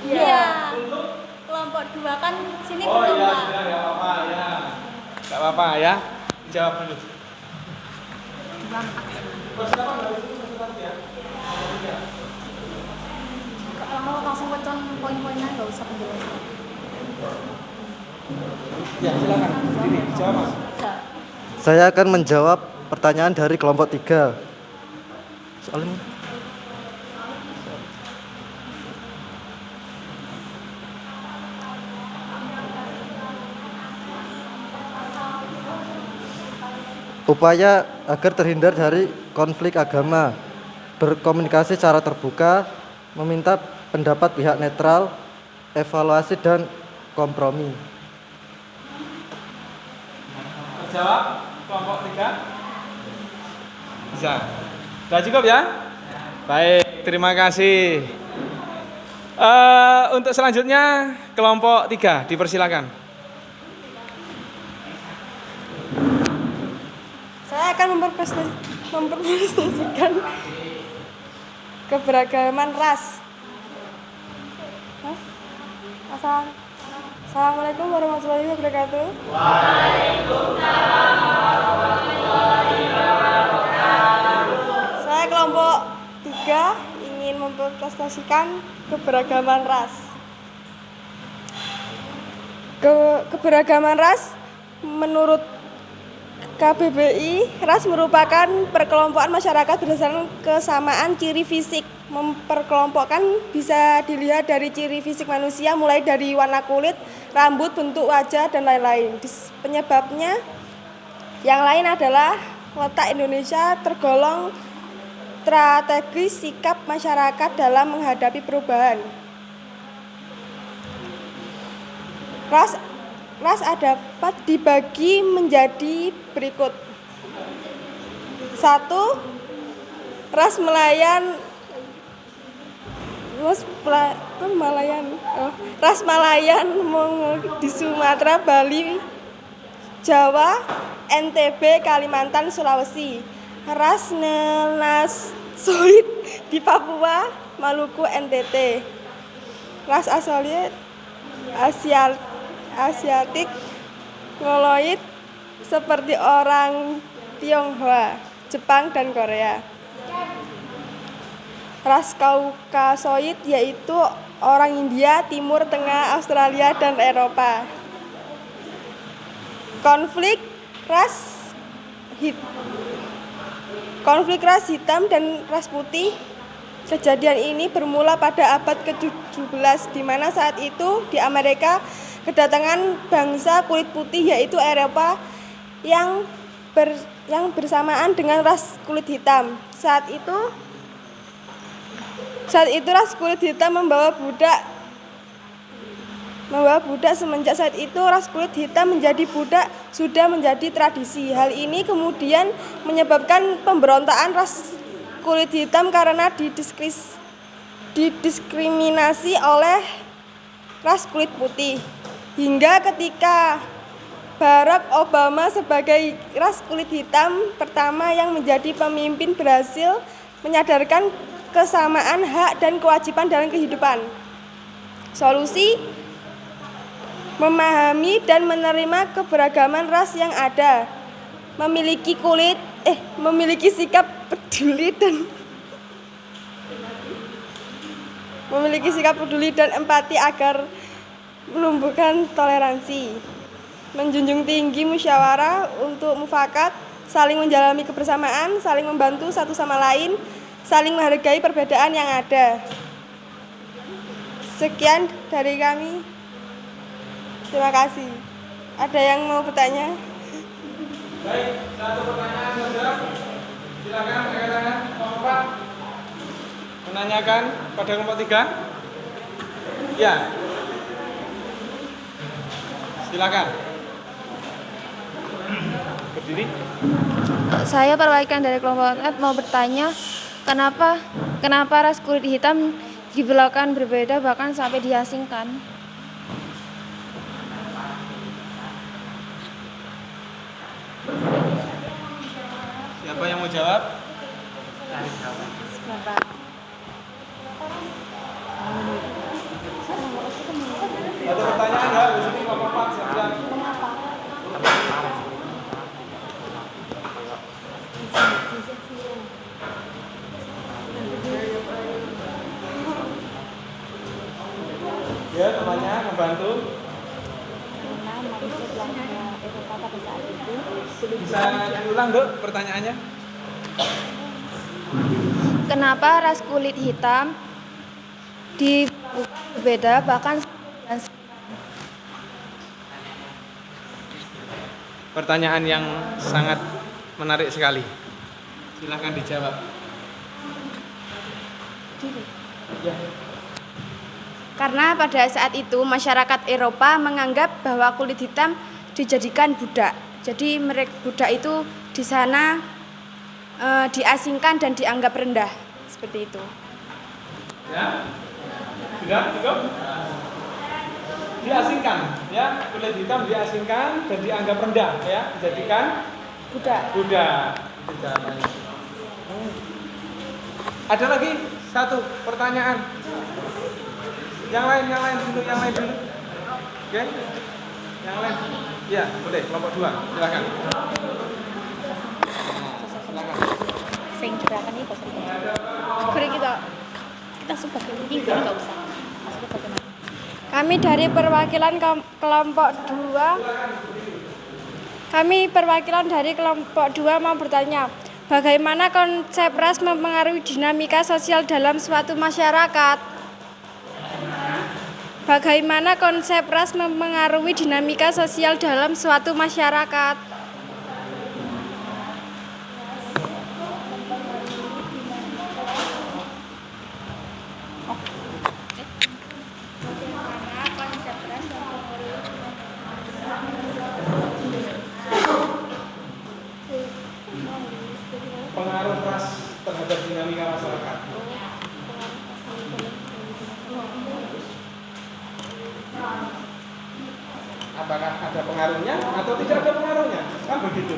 Iya. Kelompok 2 kan sini Oh belum, iya, Pak. sudah nggak apa-apa ya. Nggak apa-apa ya. Jawab dulu. Persiapan dari itu tadi ya. Kalau langsung pecon poin-poinnya nggak usah penjelasan. Ya, silakan. Ini jawab Mas. Saya akan menjawab pertanyaan dari kelompok 3. Soalnya upaya agar terhindar dari konflik agama, berkomunikasi secara terbuka, meminta pendapat pihak netral, evaluasi dan kompromi. Terjawab kelompok 3? Bisa. Sudah cukup ya? Baik, terima kasih. Untuk selanjutnya kelompok 3 dipersilakan. Saya akan mempresentasikan keberagaman ras. Assalamualaikum warahmatullahi wabarakatuh. Waalaikumsalam warahmatullahi wabarakatuh. Saya kelompok 3 ingin mempresentasikan keberagaman ras. Keberagaman ras menurut KBBI, ras merupakan perkelompokan masyarakat berdasarkan kesamaan ciri fisik. Memperkelompokkan bisa dilihat dari ciri fisik manusia mulai dari warna kulit, rambut, bentuk wajah, dan lain-lain. Penyebabnya yang lain adalah letak Indonesia tergolong strategis sikap masyarakat dalam menghadapi perubahan. Ras dapat dibagi menjadi berikut. 1. Ras Malayan. Ras Malayan di Sumatera, Bali, Jawa, NTB, Kalimantan, Sulawesi. Ras Nenasoid di Papua, Maluku, NTT. Ras asalnya Asiatik, Mongoloid seperti orang Tionghoa, Jepang, dan Korea. Ras Kaukasoid yaitu orang India, Timur Tengah, Australia, dan Eropa. Konflik ras hitam dan ras putih. Kejadian ini bermula pada abad ke-17, di mana saat itu di Amerika kedatangan bangsa kulit putih yaitu Eropa yang bersamaan dengan ras kulit hitam. Saat itu ras kulit hitam membawa budak. Semenjak saat itu ras kulit hitam menjadi budak sudah menjadi tradisi. Hal ini kemudian menyebabkan pemberontakan ras kulit hitam karena didiskriminasi oleh ras kulit putih. Hingga ketika Barack Obama sebagai ras kulit hitam pertama yang menjadi pemimpin berhasil menyadarkan kesamaan hak dan kewajiban dalam kehidupan. Solusi: memahami dan menerima keberagaman ras yang ada, memiliki sikap peduli dan empati agar menumbuhkan toleransi, menjunjung tinggi musyawarah untuk mufakat, saling menjalani kebersamaan, saling membantu satu sama lain, saling menghargai perbedaan yang ada. Sekian dari kami. Terima kasih. Ada yang mau bertanya? Baik, satu pertanyaan saja. Silakan angkat tangan. Kelompok 4 menanyakan pada kelompok 3. Ya. Silakan. Berdiri. Saya perwakilan dari kelompok 4 mau bertanya, kenapa ras kulit hitam diperlakukan berbeda bahkan sampai diasingkan? Siapa yang mau jawab? Ada pertanyaan enggak? Di sini kelompok 4 silakan. Ya, temannya membantu. Bisa diulang, Dok, pertanyaannya? Kenapa ras kulit hitam berbeda bahkan Pertanyaan yang sangat menarik sekali. Silakan dijawab. Ya. Karena pada saat itu masyarakat Eropa menganggap bahwa kulit hitam dijadikan budak. Jadi budak itu di sana diasingkan dan dianggap rendah, seperti itu. Ya, sudah cukup. Diasingkan, ya, kulit hitam diasingkan dan dianggap rendah, ya, dijadikan budak. Ada lagi satu pertanyaan. Yang lain dulu. Oke? Yang lain. Ya, boleh, kelompok 2. Silakan. Sing gerakan itu kita sebagai ini enggak usah. Kami dari perwakilan kelompok 2. Kami perwakilan dari kelompok 2 mau bertanya, bagaimana konsep ras mempengaruhi dinamika sosial dalam suatu masyarakat? Bagaimana konsep ras mempengaruhi dinamika sosial dalam suatu masyarakat? Pengaruh ras terhadap dinamika masyarakat. Apakah ada pengaruhnya atau tidak ada pengaruhnya? Kan begitu.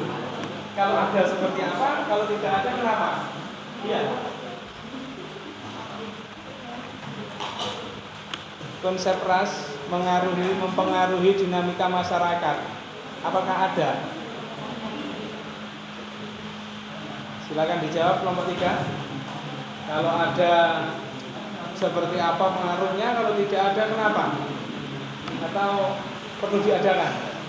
Kalau ada seperti apa, kalau tidak ada kenapa? Iya. konsep ras mempengaruhi dinamika masyarakat? Apakah ada? Silakan dijawab kelompok 3. Kalau ada, seperti apa pengaruhnya? Kalau tidak ada, kenapa? Atau perlu diadakan?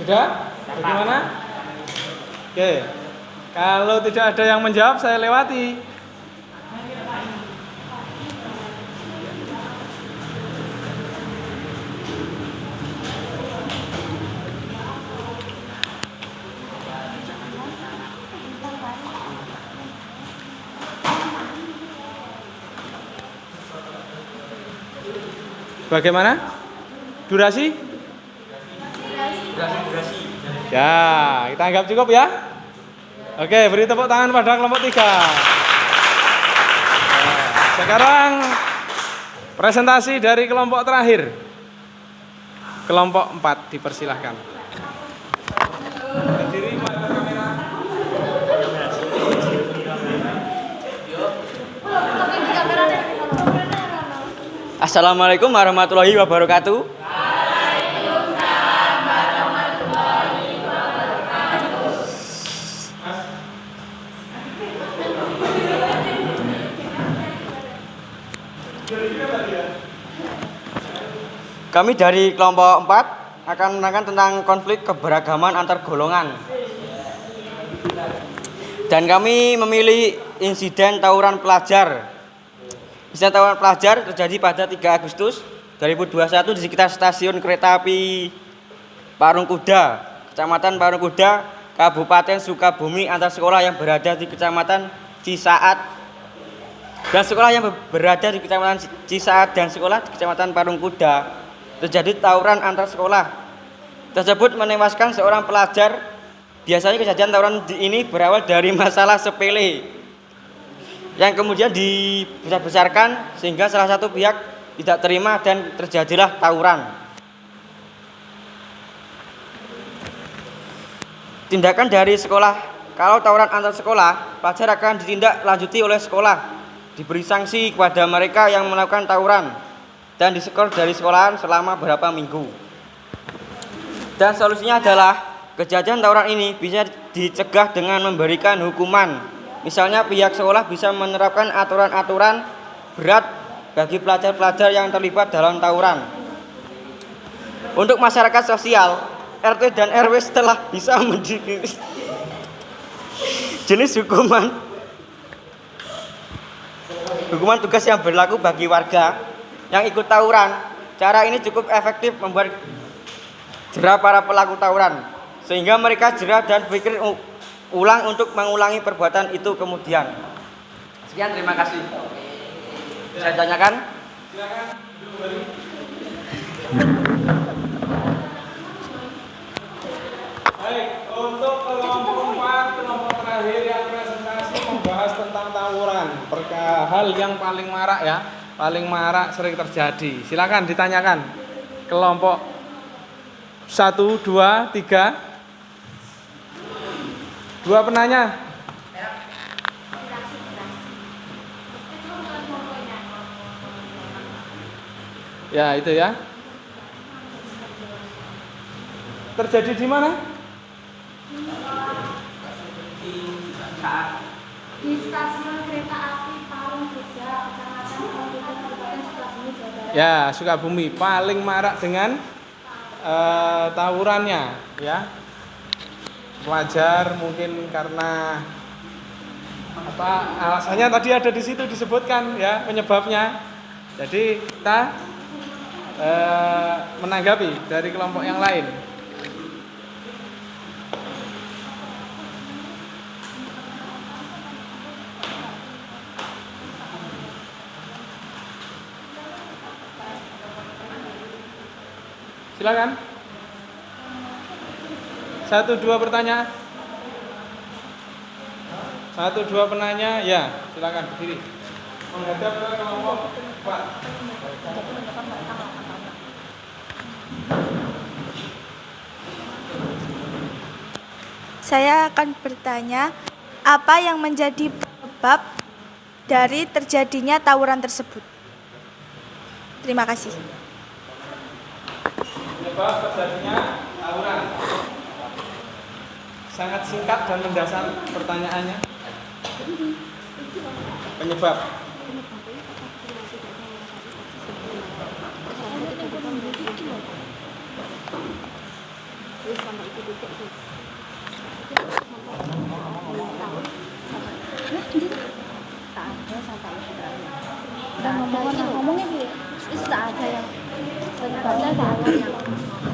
Sudah? Bagaimana? Oke. Kalau tidak ada yang menjawab, saya lewati. Bagaimana? Durasi? Ya, kita anggap cukup ya. Oke, beri tepuk tangan pada kelompok 3. Sekarang presentasi dari kelompok terakhir. Kelompok 4 dipersilahkan. Berdiri pada kamera. Assalamualaikum warahmatullahi wabarakatuh. Kami dari kelompok 4 akan menerangkan tentang konflik keberagaman antar golongan. Dan kami memilih insiden tawuran pelajar. Insiden tawuran pelajar terjadi pada 3 Agustus 2021 di sekitar stasiun kereta api Parungkuda, Kecamatan Parungkuda, Kabupaten Sukabumi, antar sekolah yang berada di Kecamatan Cisaat dan sekolah yang berada di Kecamatan Cisaat dan sekolah di Kecamatan Parungkuda. Terjadi tawuran antar sekolah tersebut menewaskan seorang pelajar. Biasanya kejadian tawuran ini berawal dari masalah sepele yang kemudian dibesar-besarkan sehingga salah satu pihak tidak terima dan terjadilah tawuran. Tindakan dari sekolah, kalau tawuran antar sekolah, pelajar akan ditindaklanjuti oleh sekolah, diberi sanksi kepada mereka yang melakukan tawuran dan disekor dari sekolahan selama beberapa minggu. Dan solusinya adalah kejadian tawuran ini bisa dicegah dengan memberikan hukuman. Misalnya pihak sekolah bisa menerapkan aturan-aturan berat bagi pelajar-pelajar yang terlibat dalam tawuran. Untuk masyarakat sosial, RT dan RW setelah bisa mendefinisikan jenis hukuman tugas yang berlaku bagi warga yang ikut tawuran. Cara ini cukup efektif membuat jera para pelaku tawuran sehingga mereka jera dan berpikir ulang untuk mengulangi perbuatan itu kemudian. Sekian, terima kasih. Saya tanyakan. Baik, untuk kelompok 4, kelompok terakhir yang presentasi membahas tentang tawuran, hal yang paling marak ya. Paling marak sering terjadi. Silakan ditanyakan. Kelompok 1, 2, 3. 2 penanya. Ya, itu ya. Terjadi di mana? Di stasiun kereta api Parungkuda, Kecamatan Parungkuda, Kabupaten Sukabumi, Jawa Barat. Ya, Sukabumi paling marak dengan tawurannya, ya. Pelajar mungkin karena apa alasannya tadi ada di situ disebutkan ya penyebabnya. Jadi kita menanggapi dari kelompok yang lain. Silakan. 1-2 pertanyaan. 1-2 penanya, ya, silakan berdiri. Menghadap ke kelompok Pak. Saya akan bertanya, apa yang menjadi penyebab dari terjadinya tawuran tersebut? Terima kasih. Penyebab terjadinya tawuran. Sangat singkat dan mendasar pertanyaannya. Penyebab.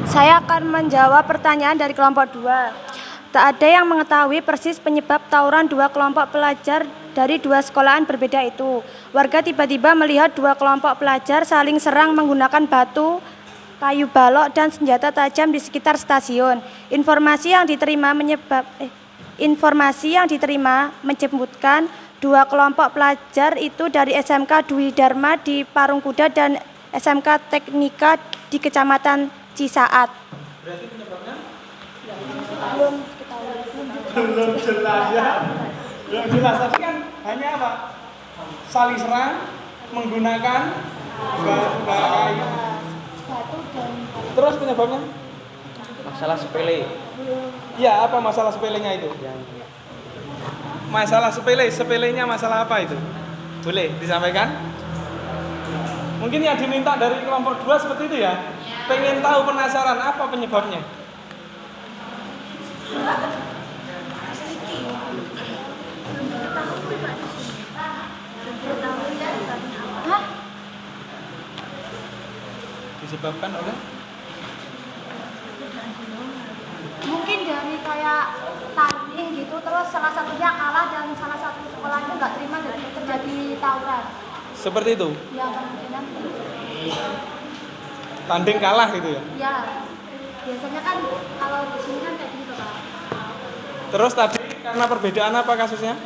Saya akan menjawab pertanyaan dari kelompok 2. Tak ada yang mengetahui persis penyebab tawuran dua kelompok pelajar dari dua sekolahan berbeda itu. Warga tiba-tiba melihat dua kelompok pelajar saling serang menggunakan batu, kayu balok, dan senjata tajam di sekitar stasiun. Informasi yang diterima menyebutkan dua kelompok pelajar itu dari SMK Dwi Dharma di Parungkuda dan SMK Teknika di Kecamatan Cisaat. Berarti penyebabnya? Belum jelas ya. Belum jelas. Tapi kan hanya apa? Saling serang menggunakan batu kayu. Terus penyebabnya? Masalah sepele. Ya, apa masalah sepelenya itu? Masalah sepelenya masalah apa itu? Boleh disampaikan? Mungkin yang diminta dari kelompok 2 seperti itu ya? Pengen tahu, penasaran apa penyebabnya? Disebabkan oleh? Mungkin dari kayak tanding gitu, terus salah satunya kalah dan salah satu sekolahnya nggak terima jadi terjadi tawuran. Seperti itu? Ya kemungkinan. Tanding kalah gitu ya? Ya, biasanya kan kalau di sini kan kayak gitu Pak. Terus tadi karena perbedaan apa kasusnya?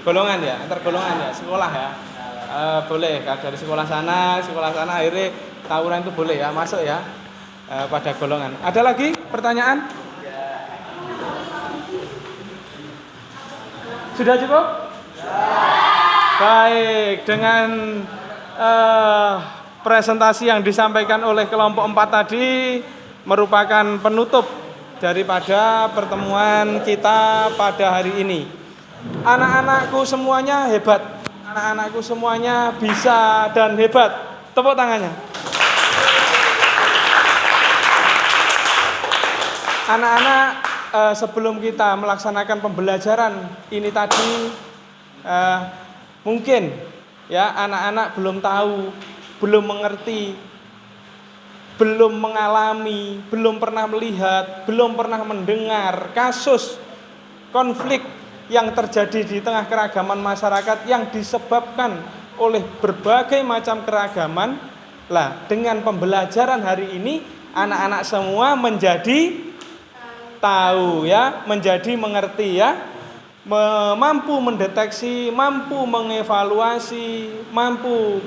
Golongan ya, antar golongan ya, sekolah ya. Boleh dari sekolah sana akhirnya tawuran itu boleh ya, masuk ya pada golongan. Ada lagi pertanyaan? Sudah cukup? Baik, dengan presentasi yang disampaikan oleh kelompok 4 tadi merupakan penutup daripada pertemuan kita pada hari ini. Anak-anakku semuanya hebat, anak-anakku semuanya bisa dan hebat. Tepuk tangannya. Anak-anak, sebelum kita melaksanakan pembelajaran ini tadi, mungkin ya anak-anak belum tahu, belum mengerti, belum mengalami, belum pernah melihat, belum pernah mendengar kasus konflik yang terjadi di tengah keragaman masyarakat yang disebabkan oleh berbagai macam keragaman. Lah, dengan pembelajaran hari ini anak-anak semua menjadi tahu ya, menjadi mengerti ya, mampu mendeteksi, mampu mengevaluasi, mampu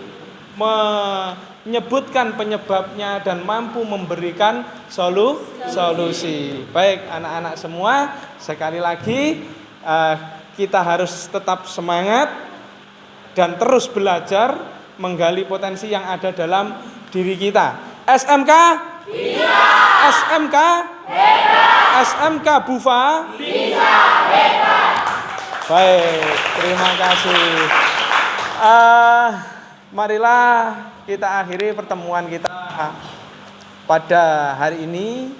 menyebutkan penyebabnya dan mampu memberikan solusi. Baik anak-anak semua, sekali lagi kita harus tetap semangat dan terus belajar menggali potensi yang ada dalam diri kita. SMK bisa. SMK hebat. SMK Bufa bisa hebat. Baik, terima kasih. Marilah kita akhiri pertemuan kita pada hari ini.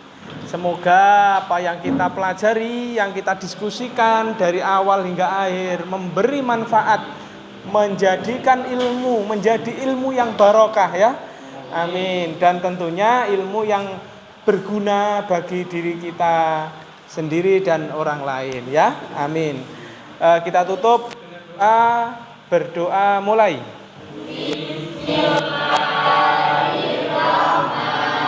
Semoga apa yang kita pelajari, yang kita diskusikan dari awal hingga akhir memberi manfaat, menjadikan ilmu menjadi ilmu yang barokah ya. Amin. Dan tentunya ilmu yang berguna bagi diri kita sendiri dan orang lain ya. Amin. Kita tutup dengan berdoa mulai. Bismillahirrahmanirrahim.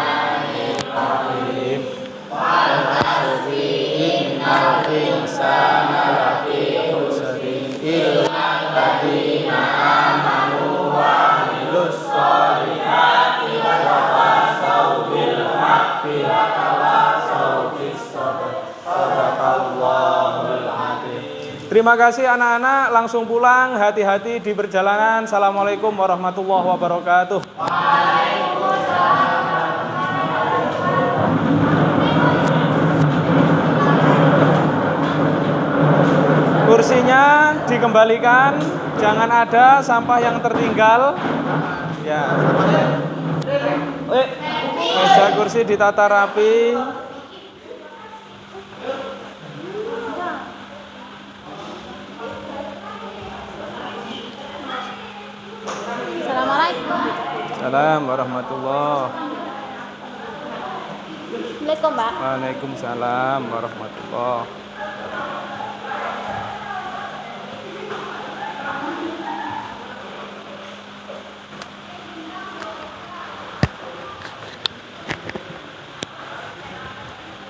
Terima kasih anak-anak, langsung pulang, hati-hati di perjalanan. Assalamualaikum warahmatullahi wabarakatuh. Kursinya dikembalikan, jangan ada sampah yang tertinggal. Ya. Meja kursi ditata rapi. Assalamualaikum. Assalamualaikum warahmatullahi. Assalamualaikum, Mbak. Waalaikumsalam warahmatullahi.